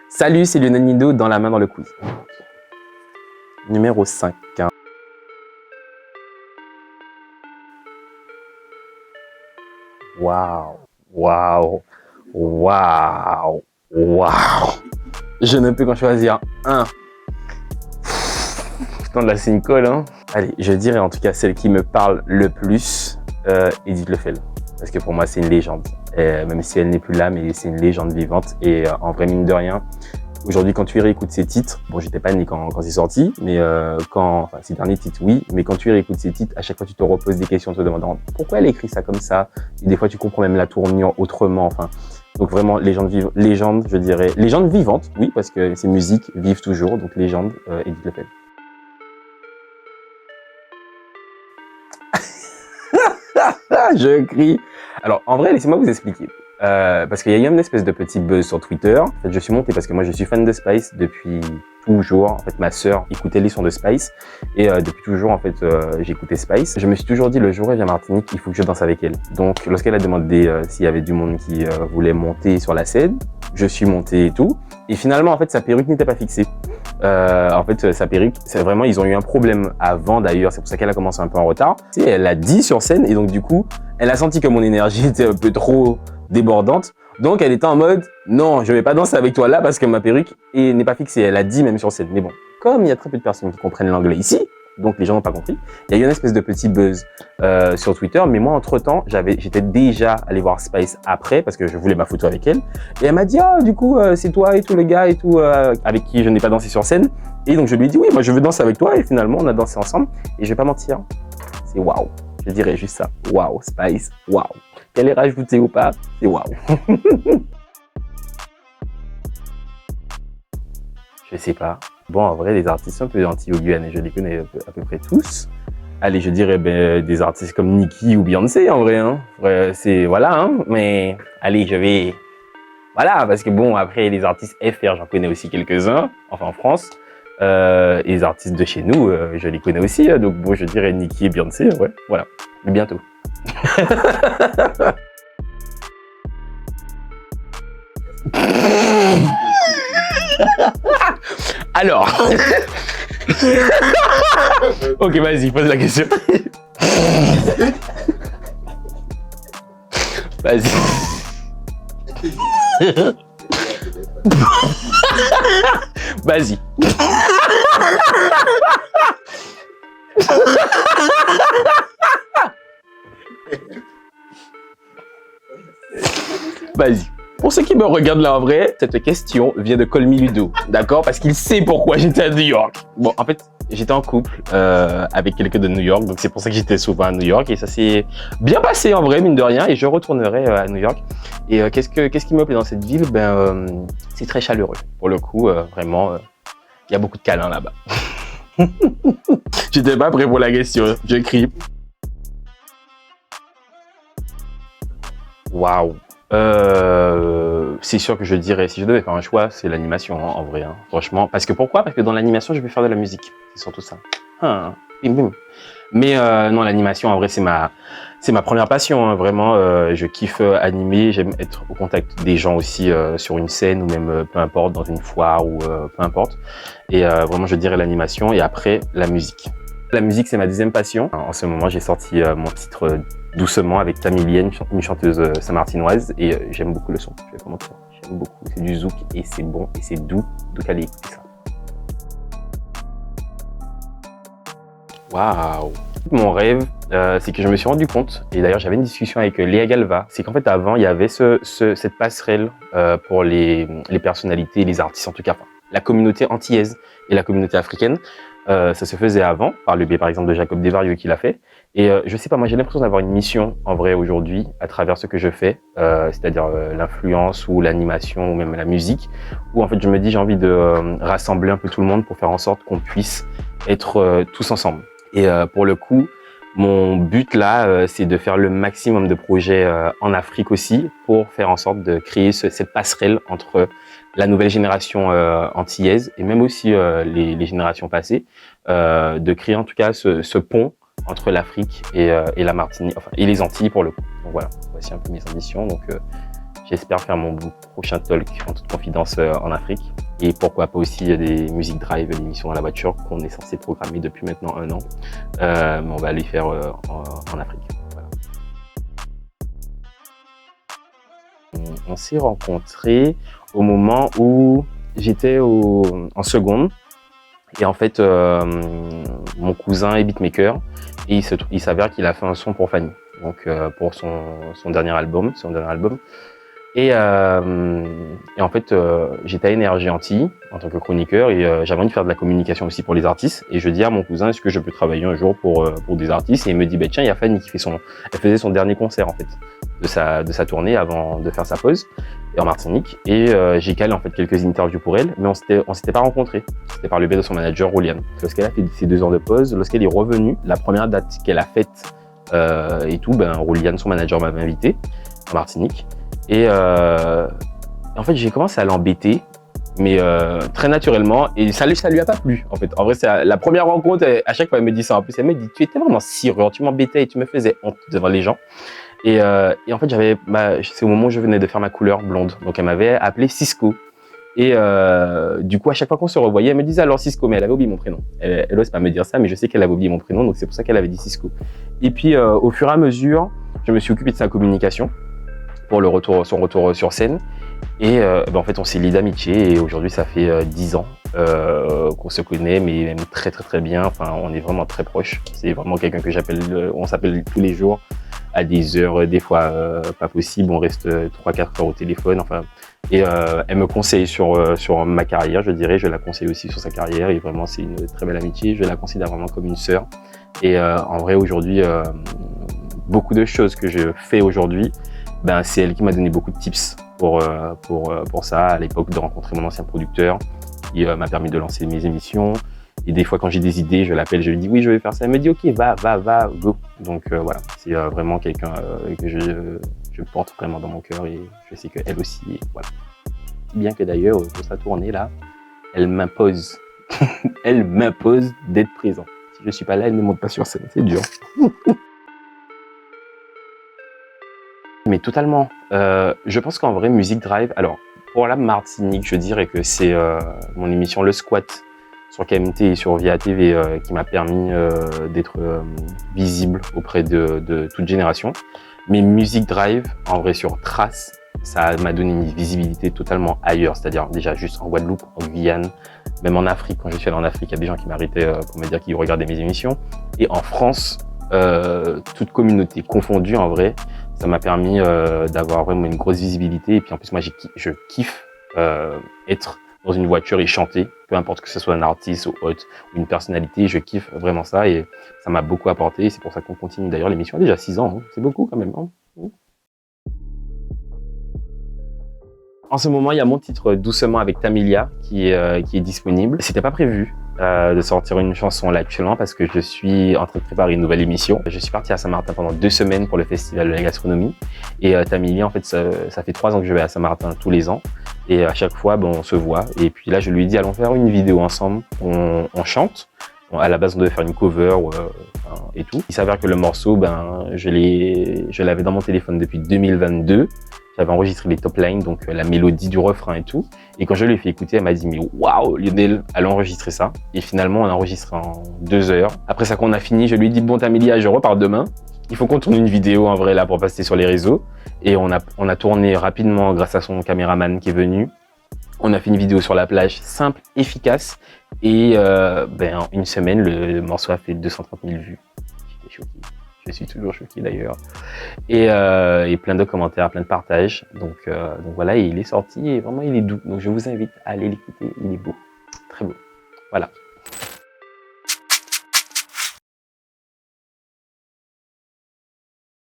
Salut, c'est Lionel Nido dans la main dans le quiz. Numéro 5. Waouh, waouh, waouh, waouh. Je ne peux qu'en choisir un. Putain, là, c'est une colle, hein. Allez, je dirais en tout cas celle qui me parle le plus, Edith Lefel. Parce que pour moi, c'est une légende. Même si elle n'est plus là, mais c'est une légende vivante. Et en vrai, mine de rien, aujourd'hui, quand tu réécoutes ses titres, bon, j'étais pas né quand c'est sorti, mais enfin, ces derniers titres, oui, mais quand tu réécoutes ses titres, à chaque fois, tu te reposes des questions en te demandant pourquoi elle écrit ça comme ça. Et des fois, tu comprends même la tournure autrement. Enfin, donc vraiment, légende, je dirais, légende vivante, oui, parce que ces musiques vivent toujours. Donc légende, Edith Lefel. Je crie. Alors, en vrai, laissez-moi vous expliquer. Parce qu'il y a eu une espèce de petit buzz sur Twitter. En fait, je suis monté parce que moi, je suis fan de Spice depuis toujours. En fait, ma sœur écoutait les sons de Spice. Et depuis toujours, en fait, j'écoutais Spice. Je me suis toujours dit, le jour où elle vient à Martinique, il faut que je danse avec elle. Donc, lorsqu'elle a demandé s'il y avait du monde qui voulait monter sur la scène, je suis monté et tout. Et finalement, en fait, sa perruque n'était pas fixée. En fait, sa perruque, c'est vraiment, ils ont eu un problème avant d'ailleurs. C'est pour ça qu'elle a commencé un peu en retard. Tu sais, elle l'a dit sur scène et donc du coup, elle a senti que mon énergie était un peu trop débordante. Donc, elle était en mode, non, je vais pas danser avec toi là parce que ma perruque n'est pas fixée. Elle a dit même sur scène. Mais bon, comme il y a très peu de personnes qui comprennent l'anglais ici, donc les gens n'ont pas compris, il y a eu une espèce de petit buzz sur Twitter. Mais moi, entre-temps, j'étais déjà allé voir Spice après parce que je voulais ma photo avec elle. Et elle m'a dit, ah, du coup, c'est toi et tout, le gars et tout, avec qui je n'ai pas dansé sur scène. Et donc, je lui ai dit, oui, moi, je veux danser avec toi. Et finalement, on a dansé ensemble. Et je vais pas mentir, c'est waouh. Je dirais juste ça. Waouh, Spice, waouh. Qu'elle est rajoutée ou pas, c'est waouh. Je sais pas. Bon, en vrai, les artistes un peu anti-Guyane, je les connais à peu près tous. Allez, je dirais des artistes comme Nicki ou Beyoncé, en vrai. Hein. C'est, voilà, hein. Mais allez, je vais... Voilà, parce que bon, après, les artistes FR, j'en connais aussi quelques-uns, enfin en France. Et les artistes de chez nous, je les connais aussi. Donc bon, je dirais Nicki et Beyoncé, ouais, voilà. Mais bientôt. Alors. Ok, vas-y, pose la question. Vas-y. Vas-y. Vas-y. Pour ceux qui me regardent là en vrai, cette question vient de Call Me Ludo, d'accord? Parce qu'il sait pourquoi j'étais à New York. Bon, en fait, j'étais en couple avec quelqu'un de New York, donc c'est pour ça que j'étais souvent à New York et ça s'est bien passé en vrai, mine de rien, et je retournerai à New York. Et qu'est-ce qui me plaît dans cette ville? C'est très chaleureux. Pour le coup, vraiment, il y a beaucoup de câlins là-bas. J'étais pas prêt pour la question, je crie. Waouh. C'est sûr que je dirais, si je devais faire un choix, c'est l'animation, hein, en vrai, hein, franchement. Parce que pourquoi? Parce que dans l'animation, je peux faire de la musique. C'est surtout ça. Bim, bim. Mais non, l'animation, en vrai, c'est ma première passion. Hein, vraiment, je kiffe animer. J'aime être au contact des gens aussi sur une scène ou même peu importe dans une foire ou peu importe. Et vraiment, je dirais l'animation et après la musique. La musique, c'est ma deuxième passion. En ce moment, j'ai sorti mon titre Doucement avec Tamilienne, une chanteuse saint-martinoise, et j'aime beaucoup le son. Je vais pas mentir. J'aime beaucoup. C'est du zouk et c'est bon et c'est doux. Donc allez écouter ça. Waouh! Mon rêve, c'est que je me suis rendu compte, et d'ailleurs j'avais une discussion avec Léa Galva, c'est qu'en fait avant il y avait cette passerelle pour les personnalités, les artistes en tout cas, enfin, la communauté antillaise et la communauté africaine. Ça se faisait avant, par le biais par exemple de Jacob Desvarieux qui l'a fait. Et je sais pas, moi j'ai l'impression d'avoir une mission en vrai aujourd'hui à travers ce que je fais, c'est-à-dire l'influence ou l'animation ou même la musique, où en fait je me dis j'ai envie de rassembler un peu tout le monde pour faire en sorte qu'on puisse être tous ensemble. Et pour le coup, mon but là, c'est de faire le maximum de projets en Afrique aussi pour faire en sorte de créer cette passerelle entre la nouvelle génération antillaise et même aussi les générations passées, de créer en tout cas ce pont entre l'Afrique et la Martinique, enfin, et les Antilles pour le coup. Donc voilà, voici un peu mes ambitions. Donc J'espère faire mon prochain talk en toute confidence en Afrique. Et pourquoi pas aussi des Music Drive, l'émission dans la voiture qu'on est censé programmer depuis maintenant 1 an. Mais on va aller faire en Afrique. Voilà. On s'est rencontrés au moment où j'étais en seconde. Et en fait, mon cousin est beatmaker et il s'avère qu'il a fait un son pour Fanny, donc pour son dernier album. Et en fait, j'étais à Énergie Antilles en tant que chroniqueur et j'avais envie de faire de la communication aussi pour les artistes. Et je dis à mon cousin, est-ce que je peux travailler un jour pour des artistes? Et il me dit, bah, tiens, il y a Fanny qui fait elle faisait son dernier concert en fait de sa tournée avant de faire sa pause en Martinique. Et j'ai calé en fait quelques interviews pour elle, mais on s'était pas rencontrés. C'était par le biais de son manager Rouliane. Lorsqu'elle a fait ses 2 ans de pause, lorsqu'elle est revenue, la première date qu'elle a faite et tout, ben Rouliane, son manager, m'avait invité en Martinique. Et en fait, j'ai commencé à l'embêter, mais très naturellement, et ça lui a pas plu. En fait, en vrai, c'est la première rencontre. À chaque fois, elle me dit ça. En plus, elle me dit, tu étais vraiment sireur, tu m'embêtais et tu me faisais honte devant les gens. Et en fait, c'est au moment où je venais de faire ma couleur blonde. Donc, elle m'avait appelé Cisco. Et du coup, à chaque fois qu'on se revoyait, elle me disait alors Cisco, mais elle avait oublié mon prénom. Elle n'ose pas me dire ça, mais je sais qu'elle avait oublié mon prénom, donc c'est pour ça qu'elle avait dit Cisco. Et puis, au fur et à mesure, je me suis occupé de sa communication pour son retour sur scène. Et en fait, on s'est liés d'amitié et aujourd'hui, ça fait 10 ans qu'on se connaît, mais même très très très bien. Enfin, on est vraiment très proches. C'est vraiment quelqu'un que on s'appelle tous les jours à des heures, des fois pas possible. On reste 3-4 heures au téléphone. Enfin, et elle me conseille sur ma carrière, je dirais. Je la conseille aussi sur sa carrière et vraiment, c'est une très belle amitié. Je la considère vraiment comme une sœur. Et en vrai, aujourd'hui, beaucoup de choses que je fais aujourd'hui, ben, c'est elle qui m'a donné beaucoup de tips pour ça, à l'époque de rencontrer mon ancien producteur qui m'a permis de lancer mes émissions. Et des fois, quand j'ai des idées, je l'appelle, je lui dis oui, je vais faire ça. Elle me dit ok, va, go. Donc voilà, c'est vraiment quelqu'un que je porte vraiment dans mon cœur et je sais qu'elle aussi. Et voilà. Bien que d'ailleurs, pour sa tournée là, elle m'impose, elle m'impose d'être présent. Si je suis pas là, elle ne monte pas sur scène, c'est dur. Mais totalement. Je pense qu'en vrai, Music Drive, alors pour la Martinique, je dirais que c'est mon émission Le Squat sur KMT et sur Via TV qui m'a permis d'être visible auprès de toute génération. Mais Music Drive, en vrai, sur Trace, ça m'a donné une visibilité totalement ailleurs, c'est-à-dire déjà juste en Guadeloupe, en Guyane, même en Afrique. Quand je suis allé en Afrique, il y a des gens qui m'arrêtaient pour me dire qu'ils regardaient mes émissions. Et en France, toute communauté confondue, en vrai, ça m'a permis d'avoir vraiment une grosse visibilité. Et puis en plus, moi, je kiffe être dans une voiture et chanter, peu importe que ce soit un artiste ou autre, ou une personnalité, je kiffe vraiment ça et ça m'a beaucoup apporté. C'est pour ça qu'on continue. D'ailleurs, l'émission a déjà 6 ans, hein. C'est beaucoup quand même. Hein. En ce moment, il y a mon titre Doucement avec Tamilia qui est disponible. C'était pas prévu de sortir une chanson là actuellement parce que je suis en train de préparer une nouvelle émission. Je suis parti à Saint-Martin pendant 2 semaines pour le festival de la gastronomie et Tamilia, en fait, ça fait 3 ans que je vais à Saint-Martin tous les ans et à chaque fois, on se voit. Et puis là, je lui ai dit allons faire une vidéo ensemble. On chante. Bon, à la base, on devait faire une cover et tout. Il s'avère que le morceau, je l'avais dans mon téléphone depuis 2022. J'avais enregistré les top lines, donc la mélodie du refrain et tout. Et quand je lui ai fait écouter, elle m'a dit, mais waouh, Lionel, allons enregistrer ça. Et finalement, on a enregistré en 2 heures. Après ça qu'on a fini, je lui ai dit, bon, Tamilia, je repars demain. Il faut qu'on tourne une vidéo en vrai là pour passer sur les réseaux. Et on a tourné rapidement grâce à son caméraman qui est venu. On a fait une vidéo sur la plage, simple, efficace. Et en une semaine, le morceau a fait 230 000 vues. J'étais choqué. Je suis toujours choqué d'ailleurs. Et plein de commentaires, plein de partages. Donc voilà, et il est sorti et vraiment il est doux. Donc je vous invite à aller l'écouter. Il est beau, très beau. Voilà.